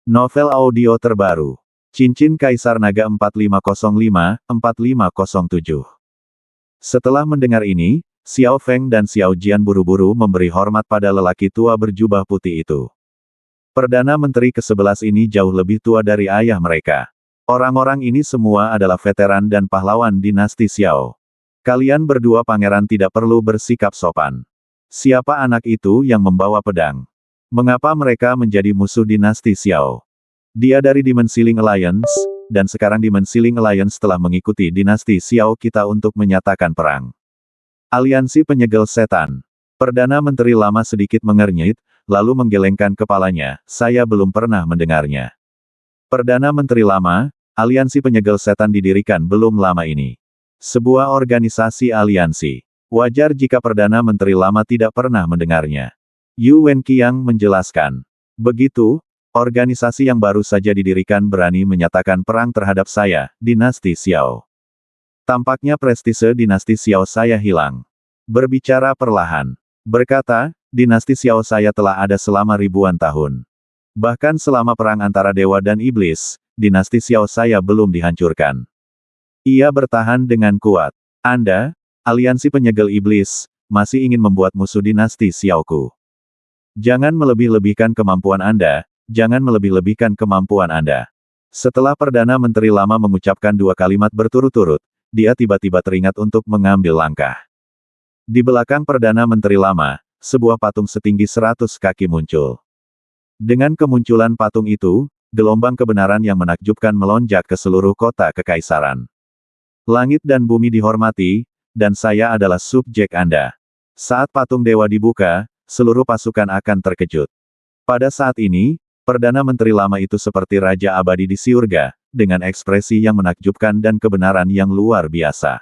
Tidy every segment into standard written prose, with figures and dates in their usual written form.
Novel audio terbaru. Cincin Kaisar Naga 4505-4507. Setelah mendengar ini, Xiao Feng dan Xiao Jian buru-buru memberi hormat pada lelaki tua berjubah putih itu. Perdana Menteri ke-11 ini jauh lebih tua dari ayah mereka. Orang-orang ini semua adalah veteran dan pahlawan dinasti Xiao. Kalian berdua pangeran tidak perlu bersikap sopan. Siapa anak itu yang membawa pedang? Mengapa mereka menjadi musuh dinasti Xiao? Dia dari Dimensiling Alliance, dan sekarang Dimensiling Alliance telah mengikuti dinasti Xiao kita untuk menyatakan perang. Aliansi Penyegel Setan. Perdana Menteri lama sedikit mengernyit, lalu menggelengkan kepalanya, saya belum pernah mendengarnya. Perdana Menteri lama, Aliansi Penyegel Setan didirikan belum lama ini. Sebuah organisasi aliansi. Wajar jika Perdana Menteri lama tidak pernah mendengarnya. Yu Wenqiang menjelaskan. Begitu, organisasi yang baru saja didirikan berani menyatakan perang terhadap saya, dinasti Xiao. Tampaknya prestise dinasti Xiao saya hilang. Berbicara perlahan. Berkata, dinasti Xiao saya telah ada selama ribuan tahun. Bahkan selama perang antara dewa dan iblis, dinasti Xiao saya belum dihancurkan. Ia bertahan dengan kuat. Anda, aliansi penyegel iblis, masih ingin membuat musuh dinasti Xiaoku. Jangan melebih-lebihkan kemampuan Anda, jangan melebih-lebihkan kemampuan Anda. Setelah Perdana Menteri lama mengucapkan dua kalimat berturut-turut, dia tiba-tiba teringat untuk mengambil langkah. Di belakang Perdana Menteri lama, sebuah patung setinggi 100 kaki muncul. Dengan kemunculan patung itu, gelombang kebenaran yang menakjubkan melonjak ke seluruh kota kekaisaran. Langit dan bumi dihormati, dan saya adalah subjek Anda. Saat patung dewa dibuka, seluruh pasukan akan terkejut. Pada saat ini, Perdana Menteri lama itu seperti Raja Abadi di Syurga, dengan ekspresi yang menakjubkan dan kebenaran yang luar biasa.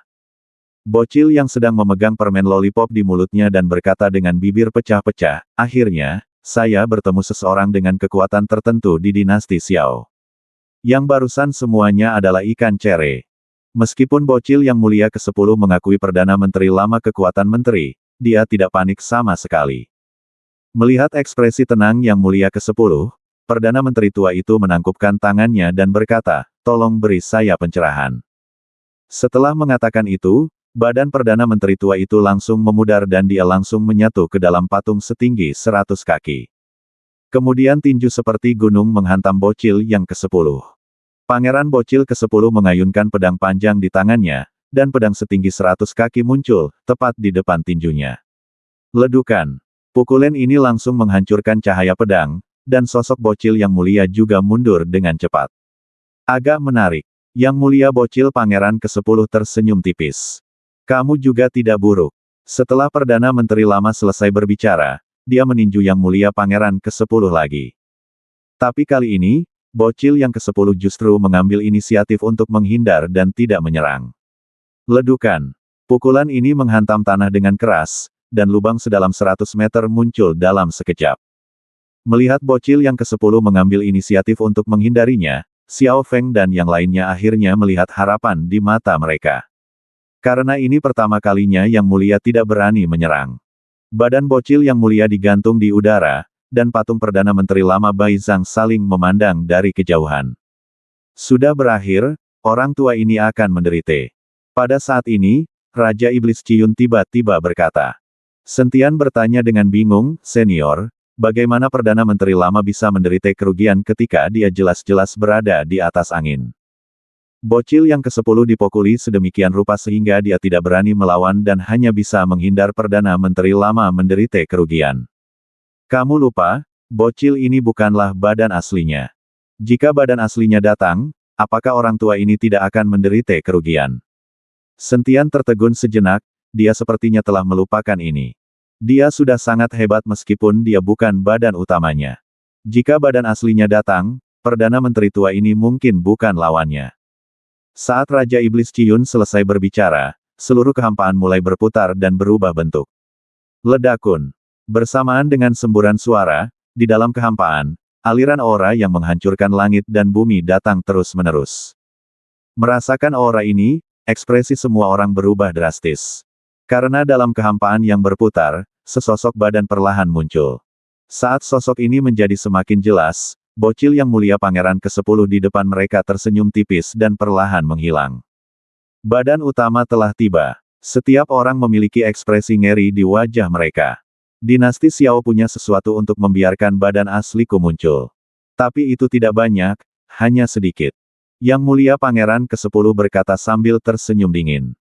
Bocil yang sedang memegang permen lollipop di mulutnya dan berkata dengan bibir pecah-pecah, akhirnya, saya bertemu seseorang dengan kekuatan tertentu di dinasti Xiao. Yang barusan semuanya adalah ikan cere. Meskipun bocil yang mulia ke-10 mengakui Perdana Menteri lama kekuatan menteri, dia tidak panik sama sekali. Melihat ekspresi tenang yang mulia ke-10, Perdana Menteri tua itu menangkupkan tangannya dan berkata, tolong beri saya pencerahan. Setelah mengatakan itu, badan Perdana Menteri tua itu langsung memudar dan dia langsung menyatu ke dalam patung setinggi 100 kaki. Kemudian tinju seperti gunung menghantam bocil yang ke-10. Pangeran bocil ke-10 mengayunkan pedang panjang di tangannya, dan pedang setinggi 100 kaki muncul, tepat di depan tinjunya. Ledukan. Pukulan ini langsung menghancurkan cahaya pedang, dan sosok bocil yang mulia juga mundur dengan cepat. Agak menarik. Yang mulia bocil Pangeran ke-10 tersenyum tipis. Kamu juga tidak buruk. Setelah Perdana Menteri lama selesai berbicara, dia meninju yang mulia Pangeran ke-10 lagi. Tapi kali ini, bocil yang ke-10 justru mengambil inisiatif untuk menghindar dan tidak menyerang. Ledukan. Pukulan ini menghantam tanah dengan keras, dan lubang sedalam 100 meter muncul dalam sekejap. Melihat bocil yang ke-10 mengambil inisiatif untuk menghindarinya, Xiao Feng dan yang lainnya akhirnya melihat harapan di mata mereka. Karena ini pertama kalinya yang mulia tidak berani menyerang. Badan bocil yang mulia digantung di udara, dan patung Perdana Menteri lama Bai Zhang saling memandang dari kejauhan. Sudah berakhir, orang tua ini akan menderita. Pada saat ini, Raja Iblis Ciyun tiba-tiba berkata. Sentian bertanya dengan bingung, senior, bagaimana Perdana Menteri lama bisa menderita kerugian ketika dia jelas-jelas berada di atas angin. Bocil yang ke-10 dipukuli sedemikian rupa sehingga dia tidak berani melawan dan hanya bisa menghindar. Perdana Menteri lama menderita kerugian. Kamu lupa, bocil ini bukanlah badan aslinya. Jika badan aslinya datang, apakah orang tua ini tidak akan menderita kerugian? Sentian tertegun sejenak, dia sepertinya telah melupakan ini. Dia sudah sangat hebat meskipun dia bukan badan utamanya. Jika badan aslinya datang, Perdana Menteri tua ini mungkin bukan lawannya. Saat Raja Iblis Ciyun selesai berbicara, seluruh kehampaan mulai berputar dan berubah bentuk. Ledakun. Bersamaan dengan semburan suara, di dalam kehampaan, aliran aura yang menghancurkan langit dan bumi datang terus-menerus. Merasakan aura ini, ekspresi semua orang berubah drastis. Karena dalam kehampaan yang berputar, sesosok badan perlahan muncul. Saat sosok ini menjadi semakin jelas, bocil yang mulia pangeran ke-10 di depan mereka tersenyum tipis dan perlahan menghilang. Badan utama telah tiba. Setiap orang memiliki ekspresi ngeri di wajah mereka. Dinasti Xiao punya sesuatu untuk membiarkan badan asliku muncul. Tapi itu tidak banyak, hanya sedikit. Yang mulia pangeran ke-10 berkata sambil tersenyum dingin.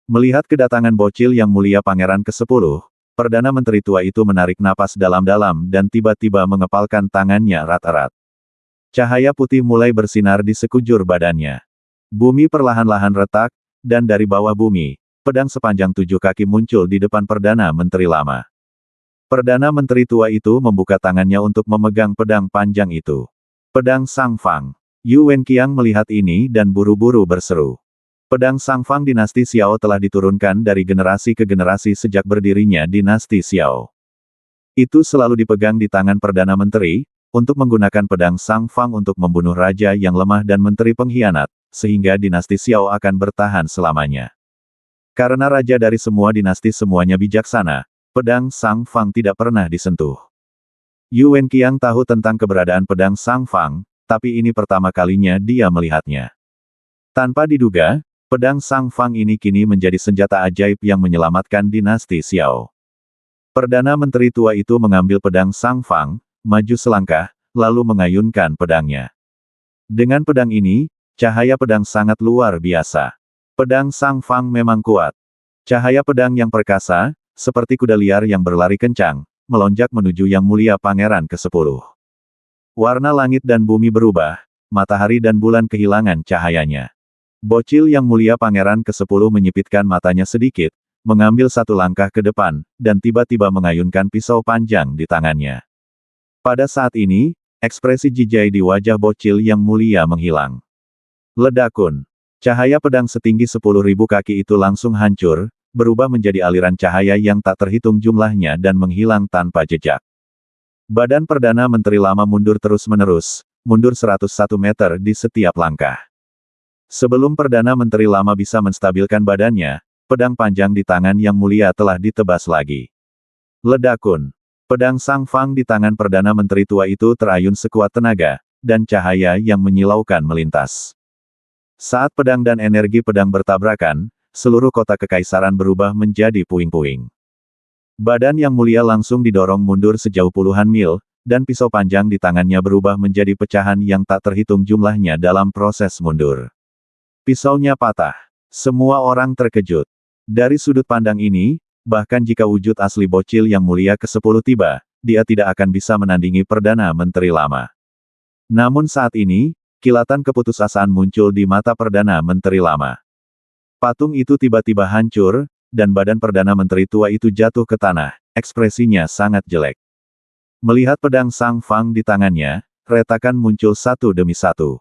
Melihat kedatangan bocil yang mulia pangeran ke-10, Perdana Menteri tua itu menarik napas dalam-dalam dan tiba-tiba mengepalkan tangannya erat-erat. Cahaya putih mulai bersinar di sekujur badannya. Bumi perlahan-lahan retak, dan dari bawah bumi, pedang sepanjang 7 kaki muncul di depan Perdana Menteri lama. Perdana Menteri tua itu membuka tangannya untuk memegang pedang panjang itu. Pedang Sang Fang. Yu Wenqiang melihat ini dan buru-buru berseru. Pedang Sang Fang dinasti Xiao telah diturunkan dari generasi ke generasi sejak berdirinya dinasti Xiao. Itu selalu dipegang di tangan Perdana Menteri, untuk menggunakan pedang Sang Fang untuk membunuh raja yang lemah dan menteri pengkhianat, sehingga dinasti Xiao akan bertahan selamanya. Karena raja dari semua dinasti semuanya bijaksana, pedang Sang Fang tidak pernah disentuh. Yu Wenqiang tahu tentang keberadaan pedang Sang Fang, tapi ini pertama kalinya dia melihatnya. Tanpa diduga, pedang Sang Fang ini kini menjadi senjata ajaib yang menyelamatkan dinasti Xiao. Perdana Menteri tua itu mengambil pedang Sang Fang, maju selangkah, lalu mengayunkan pedangnya. Dengan pedang ini, cahaya pedang sangat luar biasa. Pedang Sang Fang memang kuat. Cahaya pedang yang perkasa, seperti kuda liar yang berlari kencang, melonjak menuju yang mulia pangeran ke-10. Warna langit dan bumi berubah, matahari dan bulan kehilangan cahayanya. Bocil yang mulia pangeran ke-10 menyipitkan matanya sedikit, mengambil satu langkah ke depan, dan tiba-tiba mengayunkan pisau panjang di tangannya. Pada saat ini, ekspresi jijai di wajah bocil yang mulia menghilang. Ledakun. Cahaya pedang setinggi 10.000 kaki itu langsung hancur, berubah menjadi aliran cahaya yang tak terhitung jumlahnya dan menghilang tanpa jejak. Badan Perdana Menteri lama mundur terus-menerus, mundur 101 meter di setiap langkah. Sebelum Perdana Menteri lama bisa menstabilkan badannya, pedang panjang di tangan yang mulia telah ditebas lagi. Ledakun. Pedang Sang Fang di tangan Perdana Menteri tua itu terayun sekuat tenaga, dan cahaya yang menyilaukan melintas. Saat pedang dan energi pedang bertabrakan, seluruh kota kekaisaran berubah menjadi puing-puing. Badan yang mulia langsung didorong mundur sejauh puluhan mil, dan pisau panjang di tangannya berubah menjadi pecahan yang tak terhitung jumlahnya dalam proses mundur. Pisaunya patah. Semua orang terkejut. Dari sudut pandang ini, bahkan jika wujud asli bocil yang mulia ke-10 tiba, dia tidak akan bisa menandingi Perdana Menteri lama. Namun saat ini, kilatan keputusasaan muncul di mata Perdana Menteri lama. Patung itu tiba-tiba hancur, dan badan Perdana Menteri tua itu jatuh ke tanah, ekspresinya sangat jelek. Melihat pedang Sang Fang di tangannya, retakan muncul satu demi satu.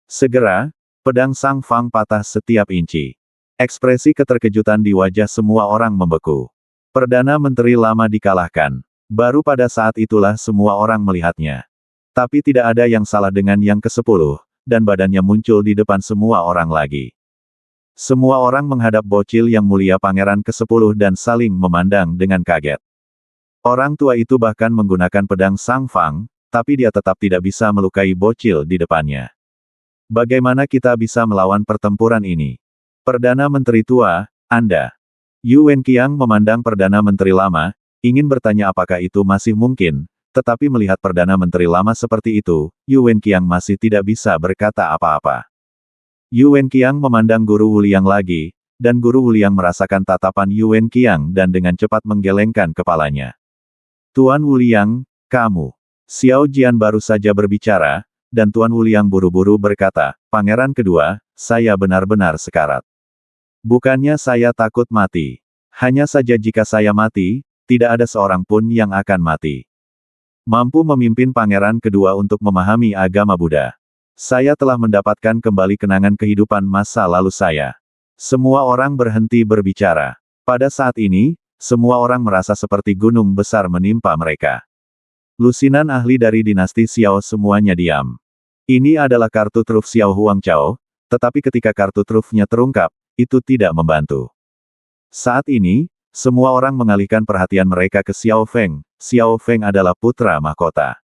Segera, pedang Sang Fang patah setiap inci. Ekspresi keterkejutan di wajah semua orang membeku. Perdana Menteri lama dikalahkan. Baru pada saat itulah semua orang melihatnya. Tapi tidak ada yang salah dengan yang ke-10, dan badannya muncul di depan semua orang lagi. Semua orang menghadap bocil yang mulia pangeran ke-10 dan saling memandang dengan kaget. Orang tua itu bahkan menggunakan pedang Sang Fang, tapi dia tetap tidak bisa melukai bocil di depannya. Bagaimana kita bisa melawan pertempuran ini? Perdana Menteri tua, Anda. Yu Wenqiang memandang Perdana Menteri lama, ingin bertanya apakah itu masih mungkin, tetapi melihat Perdana Menteri lama seperti itu, Yu Wenqiang masih tidak bisa berkata apa-apa. Yu Wenqiang memandang Guru Wuliang lagi, dan Guru Wuliang merasakan tatapan Yu Wenqiang dan dengan cepat menggelengkan kepalanya. Tuan Wuliang, kamu. Xiao Jian baru saja berbicara, dan Tuan Wuliang buru-buru berkata, Pangeran kedua, saya benar-benar sekarat. Bukannya saya takut mati. Hanya saja jika saya mati, tidak ada seorang pun yang akan mati. Mampu memimpin pangeran kedua untuk memahami agama Buddha. Saya telah mendapatkan kembali kenangan kehidupan masa lalu saya. Semua orang berhenti berbicara. Pada saat ini, semua orang merasa seperti gunung besar menimpa mereka. Lusinan ahli dari dinasti Xiao semuanya diam. Ini adalah kartu truf Xiao Huangchao, tetapi ketika kartu trufnya terungkap, itu tidak membantu. Saat ini, semua orang mengalihkan perhatian mereka ke Xiao Feng. Xiao Feng adalah putra mahkota.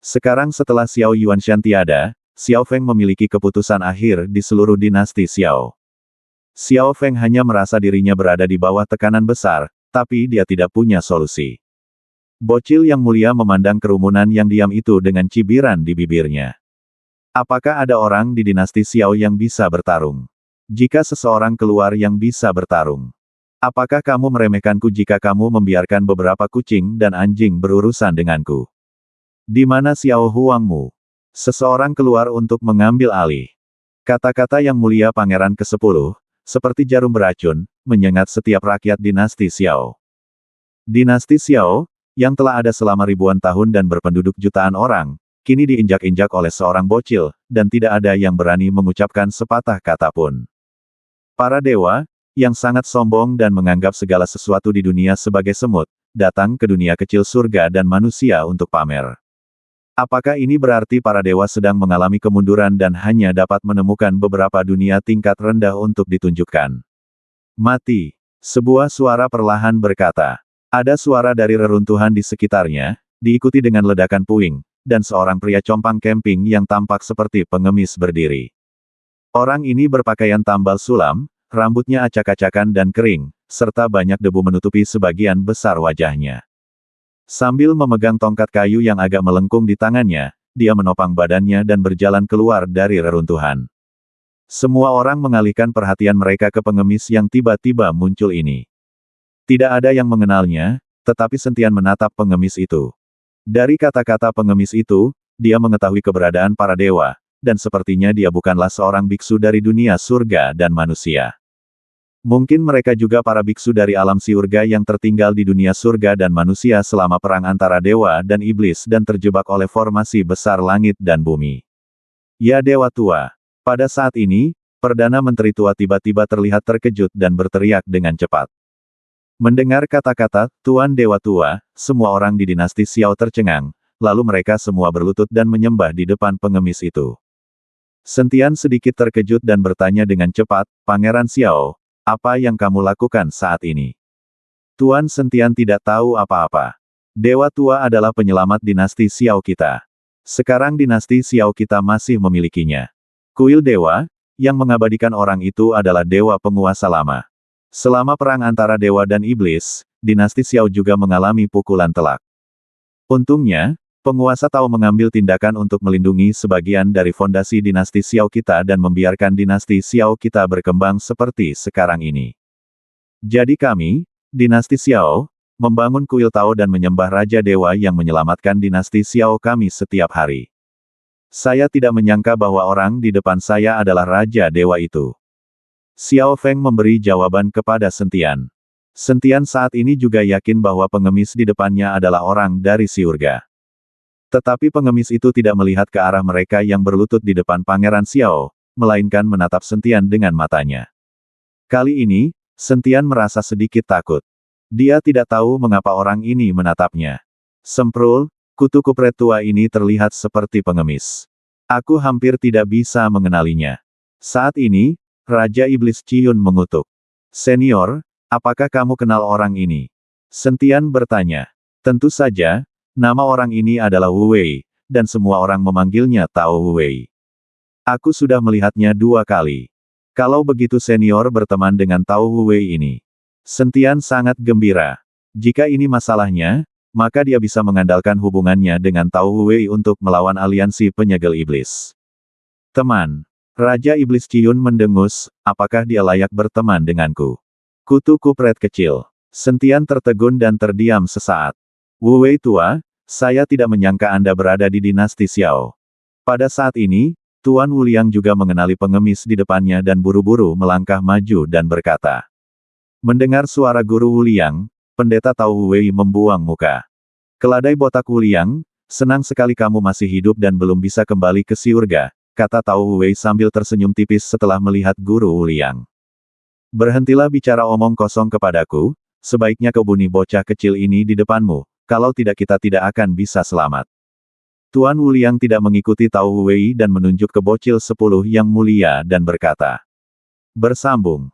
Sekarang setelah Xiao Yuanshan tiada, Xiao Feng memiliki keputusan akhir di seluruh dinasti Xiao. Xiao Feng hanya merasa dirinya berada di bawah tekanan besar, tapi dia tidak punya solusi. Bocil yang mulia memandang kerumunan yang diam itu dengan cibiran di bibirnya. Apakah ada orang di dinasti Xiao yang bisa bertarung? Jika seseorang keluar yang bisa bertarung, apakah kamu meremehkanku jika kamu membiarkan beberapa kucing dan anjing berurusan denganku? Di mana Xiao Huangmu? Seseorang keluar untuk mengambil alih. Kata-kata yang mulia Pangeran ke-10, seperti jarum beracun, menyengat setiap rakyat dinasti Xiao. Dinasti Xiao, yang telah ada selama ribuan tahun dan berpenduduk jutaan orang, kini diinjak-injak oleh seorang bocil, dan tidak ada yang berani mengucapkan sepatah kata pun. Para dewa, yang sangat sombong dan menganggap segala sesuatu di dunia sebagai semut, datang ke dunia kecil surga dan manusia untuk pamer. Apakah ini berarti para dewa sedang mengalami kemunduran dan hanya dapat menemukan beberapa dunia tingkat rendah untuk ditunjukkan? Mati. Sebuah suara perlahan berkata. Ada suara dari reruntuhan di sekitarnya, diikuti dengan ledakan puing, dan seorang pria compang camping yang tampak seperti pengemis berdiri. Orang ini berpakaian tambal sulam, rambutnya acak-acakan dan kering, serta banyak debu menutupi sebagian besar wajahnya. Sambil memegang tongkat kayu yang agak melengkung di tangannya, dia menopang badannya dan berjalan keluar dari reruntuhan. Semua orang mengalihkan perhatian mereka ke pengemis yang tiba-tiba muncul ini. Tidak ada yang mengenalnya, tetapi Sentian menatap pengemis itu. Dari kata-kata pengemis itu, dia mengetahui keberadaan para dewa, dan sepertinya dia bukanlah seorang biksu dari dunia surga dan manusia. Mungkin mereka juga para biksu dari alam siurga yang tertinggal di dunia surga dan manusia selama perang antara dewa dan iblis dan terjebak oleh formasi besar langit dan bumi. Ya Dewa Tua. Pada saat ini, Perdana Menteri Tua tiba-tiba terlihat terkejut dan berteriak dengan cepat. Mendengar kata-kata, Tuan Dewa Tua, semua orang di dinasti Xiao tercengang, lalu mereka semua berlutut dan menyembah di depan pengemis itu. Sentian sedikit terkejut dan bertanya dengan cepat, Pangeran Xiao, apa yang kamu lakukan saat ini? Tuan Sentian tidak tahu apa-apa. Dewa Tua adalah penyelamat dinasti Xiao kita. Sekarang dinasti Xiao kita masih memilikinya. Kuil Dewa, yang mengabadikan orang itu adalah dewa penguasa lama. Selama perang antara dewa dan iblis, dinasti Xiao juga mengalami pukulan telak. Untungnya, penguasa tahu mengambil tindakan untuk melindungi sebagian dari fondasi dinasti Xiao kita dan membiarkan dinasti Xiao kita berkembang seperti sekarang ini. Jadi kami, dinasti Xiao, membangun kuil Tao dan menyembah Raja Dewa yang menyelamatkan dinasti Xiao kami setiap hari. Saya tidak menyangka bahwa orang di depan saya adalah Raja Dewa itu. Xiao Feng memberi jawaban kepada Sentian. Sentian saat ini juga yakin bahwa pengemis di depannya adalah orang dari Siurga. Tetapi pengemis itu tidak melihat ke arah mereka yang berlutut di depan Pangeran Xiao, melainkan menatap Sentian dengan matanya. Kali ini, Sentian merasa sedikit takut. Dia tidak tahu mengapa orang ini menatapnya. Semprul, kutu kupret tua ini terlihat seperti pengemis. Aku hampir tidak bisa mengenalinya. Saat ini, Raja Iblis Ciyun mengutuk. Senior, apakah kamu kenal orang ini? Sentian bertanya. Tentu saja. Nama orang ini adalah Wu Wei, dan semua orang memanggilnya Tao Wu Wei. Aku sudah melihatnya 2 kali. Kalau begitu senior berteman dengan Tao Wu Wei ini. Sentian sangat gembira. Jika ini masalahnya, maka dia bisa mengandalkan hubungannya dengan Tao Wu Wei untuk melawan aliansi penyegel iblis. Teman. Raja Iblis Ciyun mendengus, apakah dia layak berteman denganku? Kutu kupret kecil. Sentian tertegun dan terdiam sesaat. Wu Wei tua, saya tidak menyangka Anda berada di dinasti Xiao. Pada saat ini, Tuan Wu Liang juga mengenali pengemis di depannya dan buru-buru melangkah maju dan berkata. Mendengar suara guru Wu Liang, pendeta Tao Wu Wei membuang muka. Keladai botak Wu Liang, senang sekali kamu masih hidup dan belum bisa kembali ke Siurga, kata Tao Wu Wei sambil tersenyum tipis setelah melihat guru Wu Liang. Berhentilah bicara omong kosong kepadaku, sebaiknya kau bunuh bocah kecil ini di depanmu. Kalau tidak kita tidak akan bisa selamat. Tuan Wu Liang tidak mengikuti Tao Wu Wei dan menunjuk ke bocil 10 yang mulia dan berkata. Bersambung.